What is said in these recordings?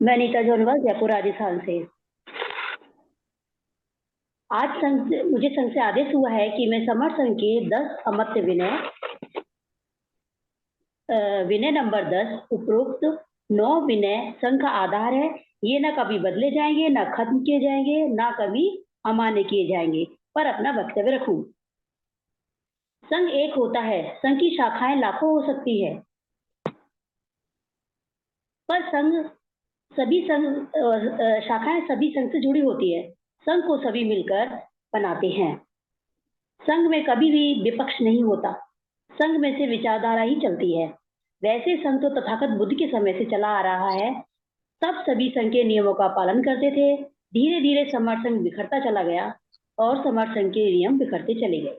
मैं नीता जोनवाल जयपुर राजस्थान से। आज मुझे संघ से आदेश हुआ है कि मैं समर संघ के 10 अमर्त्य विनय नंबर 10 उपरोक्त 9 विनय संघ का आधार है। ये ना कभी बदले जाएंगे, ना खत्म किए जाएंगे, ना कभी अमान्य किए जाएंगे, पर अपना वक्तव्य रखूं। संघ एक होता है, संघ की शाखाएं लाखों हो सकती है, पर शाखाएं सभी संघ से जुड़ी होती है। संघ को सभी मिलकर बनाते हैं। संघ में कभी भी विपक्ष नहीं होता, संघ में से विचारधारा ही चलती है। वैसे संघ तो तथागत बुद्ध के समय से चला आ रहा है। तब सभी संघ के नियमों का पालन करते थे। धीरे धीरे समर संघ बिखरता चला गया और समर संघ के नियम बिखरते चले गए।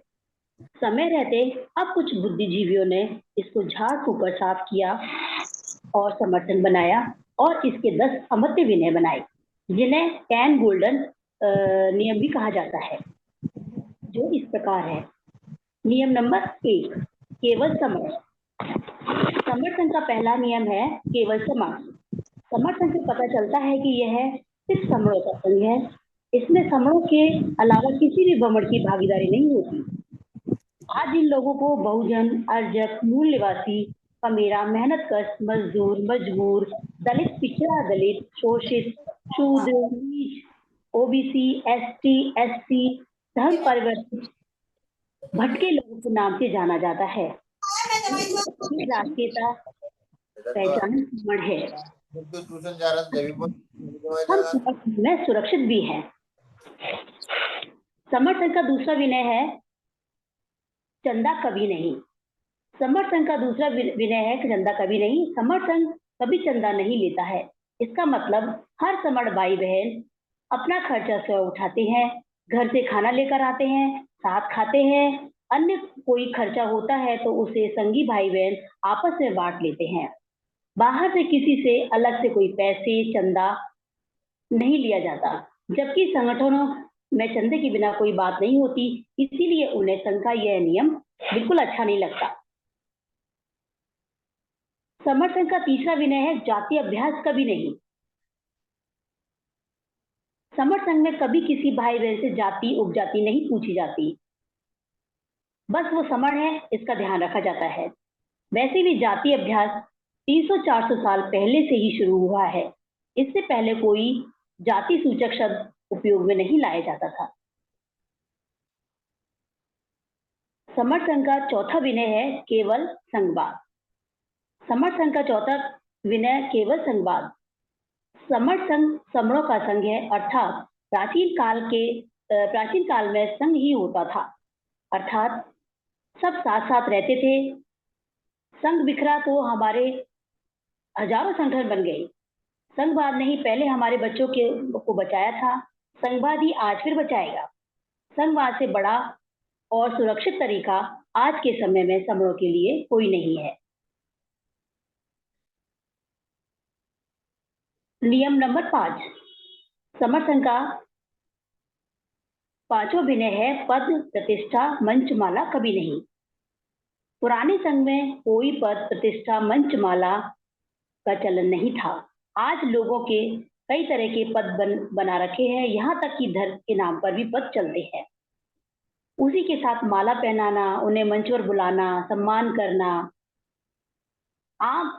समय रहते अब कुछ बुद्धिजीवियों ने इसको झाड़ फूक कर साफ किया और समर्थन बनाया और इसके 10 अमर्त्य विनय बनाए, जिन्हें कैन गोल्डन नियम भी कहा जाता है, जो इस प्रकार है। नियम नंबर 1, केवल समर। समर्थन का पहला नियम है केवल समर। समर्थन से पता चलता है कि यह सिर्फ समरों का संघ है। इसमें समरों के अलावा किसी भी भ्रमण की भागीदारी नहीं होती। आज इन लोगों को बहुजन, अर्जक, मूल निवासी, कमेरा, मेहनतकश, मजदूर, मजबूर, दलित, पिछड़ा दलित, शोषित, शूद्र, नीच, ओबीसी, एसटी, एससी, धर्म परिवर्तित, भटके लोगों के नाम से जाना जाता है। राष्ट्रीयता पहचान समर है। हम समर्थन में सुरक्षित भी हैं। समर्थन का दूसरा विनय है चंदा कभी नहीं। समर्थन का दूसरा विनय है कि चंदा कभी नहीं। समर्थन कभी चंदा नहीं लेता है। इसका मतलब हर समर्थ भाई बहन अपना खर्चा स्वयं उठाते हैं, घर से खाना लेकर आते हैं, साथ खाते हैं। अन्य कोई खर्चा होता है तो उसे संगी भाई बहन आपस में बांट लेते हैं। बाहर से किसी से अलग से कोई पैसे चंदा नहीं लिया जाता, जबकि संगठनों में चंदे के बिना कोई बात नहीं होती। इसीलिए उन्हें संघ का यह नियम बिल्कुल अच्छा नहीं लगता। समर्थन का तीसरा विनय है जाति अभ्यास कभी नहीं। समर्थन में कभी किसी भाई बहन से जाति उपजाति नहीं पूछी जाती, बस वो समर है इसका ध्यान रखा जाता है। वैसे भी जाति अभ्यास 300-400 साल पहले से ही शुरू हुआ है। इससे पहले कोई जाति सूचक शब्द उपयोग में नहीं लाया जाता था। समर्थन का चौथा विनय है केवल संघवाद। समर्थन का चौथा विनय केवल संघवाद। समर्थन समरों का संघ है, अर्थात प्राचीन काल में संघ ही होता था, अर्थात सब साथ साथ रहते थे। संघ बिखरा तो हमारे हजारों संगठन बन गए। संघवाद ने ही पहले हमारे बच्चों को बचाया था, संघवाद ही आज फिर बचाएगा। संघवाद से बड़ा और सुरक्षित तरीका आज के समय में समरों के लिए कोई नहीं है। नियम नंबर 5, समर्थन का पांचवा विनय है पद प्रतिष्ठा मंचमाला कभी नहीं। पुराने संघ में कोई पद प्रतिष्ठा मंचमाला का चलन नहीं था। आज लोगों के कई तरह के पद बना रखे हैं, यहाँ तक कि धर्म के नाम पर भी पद चलते हैं। उसी के साथ माला पहनाना, उन्हें मंच पर बुलाना, सम्मान करना, आम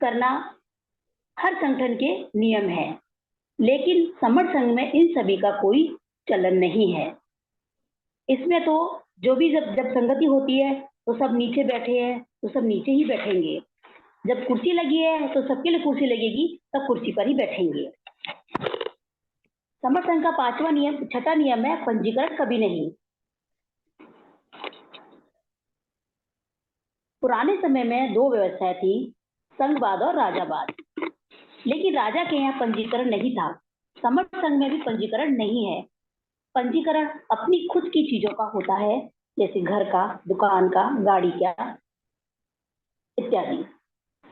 करना हर संगठन के नियम है, लेकिन समर्थ संघ में इन सभी का कोई चलन नहीं है। इसमें तो जो भी जब संगति होती है तो सब नीचे बैठे हैं तो सब नीचे ही बैठेंगे। जब कुर्सी लगी है तो सबके लिए कुर्सी लगेगी, तब कुर्सी पर ही बैठेंगे। समर्थ संघ का छठा नियम है पंजीकरण कभी नहीं। पुराने समय में 2 व्यवस्थाएं थी, संघवाद और राजावाद, लेकिन राजा के यहाँ पंजीकरण नहीं था। समर्थ संघ में भी पंजीकरण नहीं है। पंजीकरण अपनी खुद की चीजों का होता है, जैसे घर का, दुकान का, गाड़ी का इत्यादि।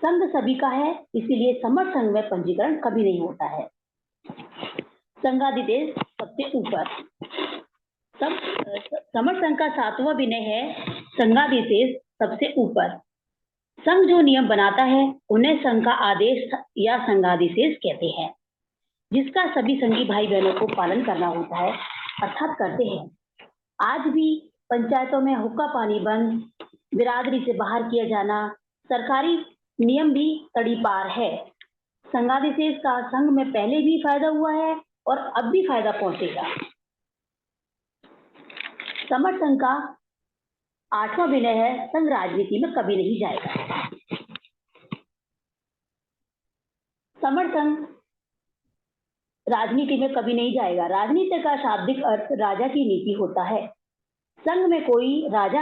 संघ सभी का है, इसीलिए समर्थ संघ में पंजीकरण कभी नहीं होता है। संघाधिदेश सबसे ऊपर। समर्थ संघ का 7वां विनय है संघाधिदेश सबसे ऊपर। संघ जो नियम बनाता है उन्हें संघ का आदेश या संघाधिशेष कहते हैं, जिसका सभी संघी भाई बहनों को पालन करना होता है अर्थात करते हैं। आज भी पंचायतों में हुक्का पानी बंद, बिरादरी से बाहर किया जाना, सरकारी नियम भी तड़ीपार है। संघाधिशेष का संघ में पहले भी फायदा हुआ है और अब भी फायदा पहुंचेगा। समर संघ का 8वां विनय है, संघ राजनीति में कभी नहीं जाएगा। समर संघ राजनीति में कभी नहीं जाएगा। राजनीति का शाब्दिक अर्थ राजा की नीति होता है। संघ में कोई राजा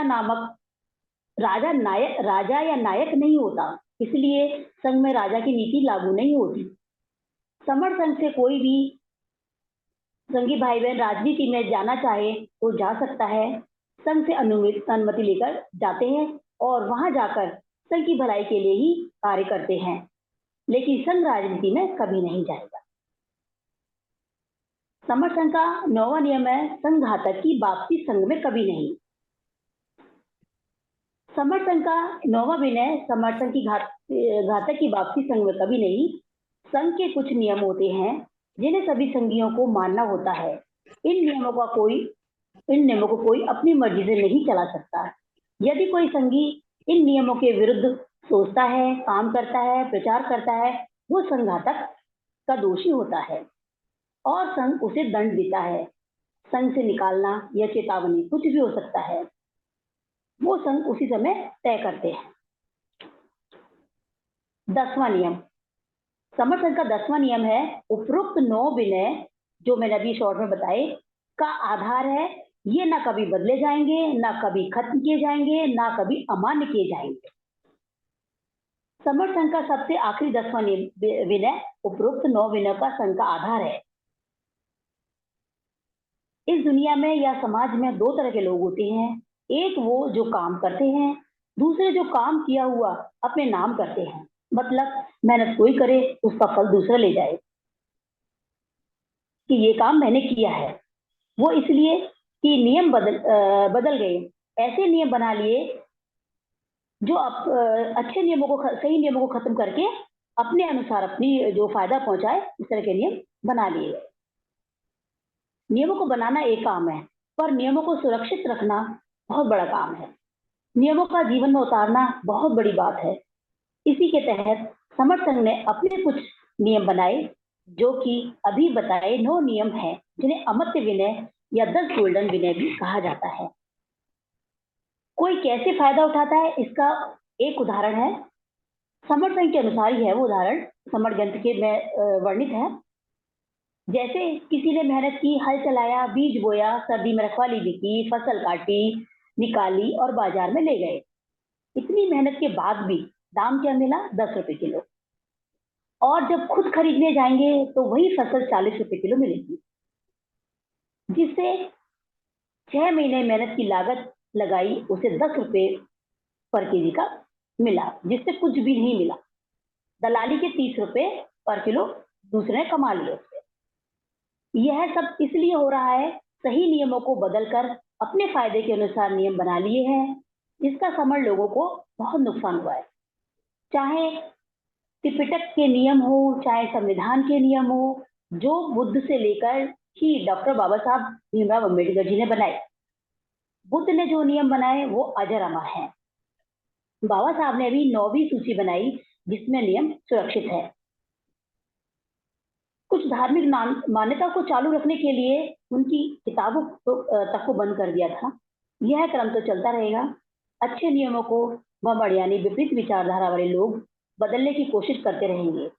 या नायक नहीं होता, इसलिए संघ में राजा की नीति लागू नहीं होती। समर संघ से कोई भी संघी भाई बहन राजनीति में जाना चाहे तो जा सकता है। संघ से अनुमति लेकर जाते हैं और वहां जाकर संघ की भलाई के लिए ही कार्य करते हैं, लेकिन संघ राजनीति में कभी नहीं जाएगा। समर संघ का 9वां नियम है, संघ घातक की वापसी संघ में कभी नहीं। समर संघ का 9वां विनय, समर संघ की घातक की वापसी संघ में कभी नहीं। संघ के कुछ नियम होते हैं जिन्हें सभी संघियों को मानना होता है। इन नियमों को कोई अपनी मर्जी से नहीं चला सकता। यदि कोई संघी इन नियमों के विरुद्ध सोचता है, काम करता है, प्रचार करता है, वो संघ घातक का दोषी होता है और संघ उसे दंड देता है। संघ से निकालना या चेतावनी कुछ भी हो सकता है, वो संघ उसी समय तय करते हैं। 10वां नियम, समर संघ का 10वां नियम है, उपरोक्त 9 विनय जो मैंने अभी शॉर्ट में बताए का आधार है, ये ना कभी बदले जाएंगे, ना कभी खत्म किए जाएंगे, ना कभी अमान्य किए जाएंगे। समर संघ का सबसे आखिरी 10वां विनय उपरोक्त 9 विनय का संघ का आधार है। इस दुनिया में या समाज में 2 तरह के लोग होते हैं, एक वो जो काम करते हैं, दूसरे जो काम किया हुआ अपने नाम करते हैं। मतलब मेहनत कोई करे, उसका फल दूसरा ले जाए कि ये काम मैंने किया है। वो इसलिए कि नियम बदल गए, ऐसे नियम बना लिए जो अच्छे नियमों को, सही नियमों को खत्म करके अपने अनुसार अपनी जो फायदा पहुंचाए, इस तरह के नियम बना लिए गए। नियमों को बनाना एक काम है, पर नियमों को सुरक्षित रखना बहुत बड़ा काम है। नियमों का जीवन में उतारना बहुत बड़ी बात है। इसी के तहत समर संघ ने अपने कुछ नियम बनाए, जो कि अभी बताए 9 नियम हैं, जिन्हें अमर्त्य विनय या 10 गोल्डन विनय भी कहा जाता है। कोई कैसे फायदा उठाता है, इसका एक उदाहरण है, समर संघ के अनुसार ही है वो उदाहरण, समर ग्रंथ के में वर्णित है। जैसे किसी ने मेहनत की, हल चलाया, बीज बोया, सर्दी में रखवाली बिकी, फसल काटी, निकाली और बाजार में ले गए। इतनी मेहनत के बाद भी दाम क्या मिला? 10 रुपए किलो। और जब खुद खरीदने जाएंगे तो वही फसल 40 रुपए किलो मिलेगी, जिससे 6 महीने मेहनत की लागत लगाई उसे 10 रुपए पर केजी का मिला, जिससे कुछ भी नहीं मिला। दलाली के 30 रुपए पर किलो दूसरे ने कमा लिए उससे। यह सब इसलिए हो रहा है, सही नियमों को बदलकर अपने फायदे के अनुसार नियम बना लिए हैं, जिसका समर लोगों को बहुत नुकसान हुआ है। चाहे त्रिपिटक के नियम हो, चाहे संविधान के नियम हो, जो बुद्ध से लेकर ही डॉक्टर बाबा साहब भीमराव अम्बेडकर जी ने बनाए। बुद्ध ने जो नियम बनाए वो अजर अमर है। बाबा साहब ने भी 9वीं सूची बनाई, जिसमें नियम सुरक्षित है। कुछ धार्मिक मान्यता को चालू रखने के लिए उनकी किताबों तक को बंद कर दिया था। यह क्रम तो चलता रहेगा। अच्छे नियमों को वमड़ यानी विपरीत विचारधारा वाले लोग बदलने की कोशिश करते रहेंगे।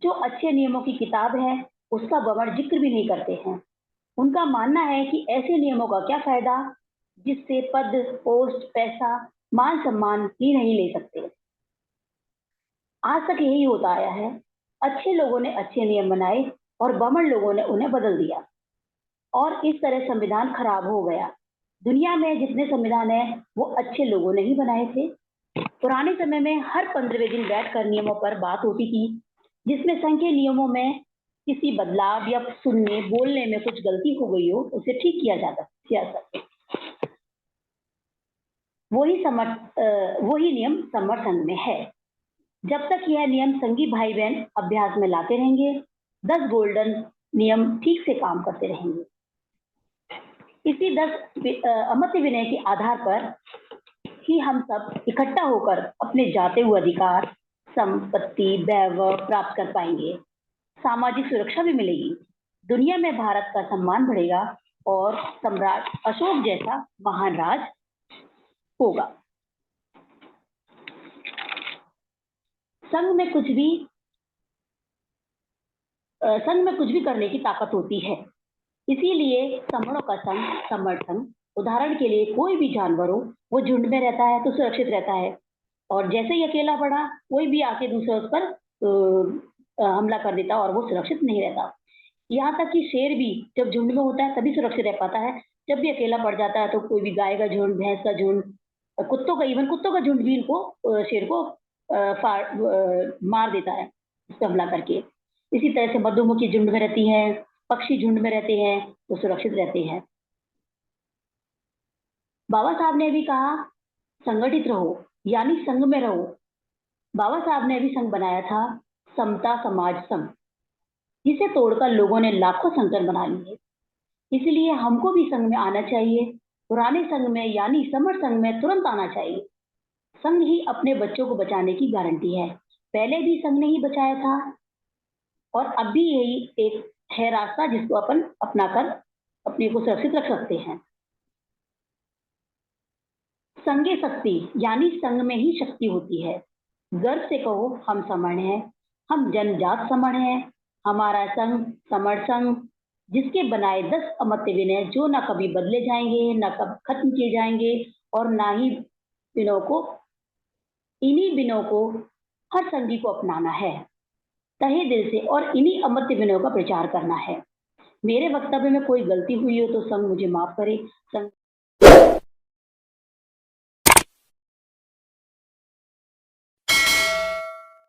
जो अच्छे नियमों की किताब है उसका वमड़ जिक्र भी नहीं करते हैं। उनका मानना है कि ऐसे नियमों का क्या फायदा जिससे पद, पोस्ट, पैसा, मान सम्मान ही नहीं ले सकते। आज तक यही होता आया है। अच्छे लोगों ने अच्छे नियम बनाए और बमन लोगों ने उन्हें बदल दिया और इस तरह संविधान खराब हो गया। दुनिया में जितने संविधान है वो अच्छे लोगों ने ही बनाए थे। पुराने समय में हर 15वें दिन बैठकर नियमों पर बात होती थी, जिसमें संघ के नियमों में किसी बदलाव या सुनने बोलने में कुछ गलती हो गई हो उसे ठीक किया जाता। वही नियम समर संघ में है। जब तक यह नियम संघी भाई बहन अभ्यास में लाते रहेंगे, 10 गोल्डन नियम ठीक से काम करते रहेंगे। इसी 10 अमर्त्य विनय के आधार पर ही हम सब इकट्ठा होकर अपने जाते हुए अधिकार, संपत्ति, वैभव प्राप्त कर पाएंगे। सामाजिक सुरक्षा भी मिलेगी। दुनिया में भारत का सम्मान बढ़ेगा और सम्राट अशोक जैसा महान राज होगा। संघ में कुछ भी करने की ताकत होती है। इसीलिए समणों का संघ, समर्थन, उदाहरण के लिए कोई भी जानवर हो, वो झुंड में रहता है तो सुरक्षित रहता है, और जैसे ही अकेला पड़ा कोई भी आके दूसरा उस पर हमला कर देता और वो सुरक्षित नहीं रहता। यहाँ तक कि शेर भी जब झुंड में होता है तभी सुरक्षित रह पाता है। जब भी अकेला पड़ जाता है तो कोई भी गाय का झुंड, भैंस का झुंड, कुत्तों का झुंड भी इनको शेर को मार देता है इस पे हमला करके। इसी तरह से मधुमक्खी झुंड में रहती है, पक्षी झुंड में रहते हैं तो सुरक्षित रहते हैं। बाबा साहब ने भी कहा संगठित रहो, यानी संघ में रहो। बाबा साहब ने भी संघ बनाया था, समता समाज संघ, जिसे तोड़कर लोगों ने लाखों संगठन बना लिए। इसलिए हमको भी संघ में आना चाहिए। पुराने संघ में यानी समर संघ में तुरंत आना चाहिए। संघ ही अपने बच्चों को बचाने की गारंटी है। पहले भी संघ ने ही बचाया था और अब भी यही एक है रास्ता जिसको अपन अपनाकर अपने को सुरक्षित रख सकते हैं। संघे शक्ति यानी संघ में ही शक्ति होती है। गर्व से कहो हम समर्ण हैं, हम जनजात समर्ण हैं। हमारा संघ समर संघ, जिसके बनाए 10 अमर्त्य विनय जो ना कभी बदले जाएंगे, ना कभी खत्म किए जाएंगे, और ना ही इन्हीं विनयों को हर संघी को अपनाना है तहे दिल से, और इन्हीं अमर्त्य विनयों का प्रचार करना है। मेरे वक्तव्य में कोई गलती हुई हो तो संघ मुझे माफ करे। संघ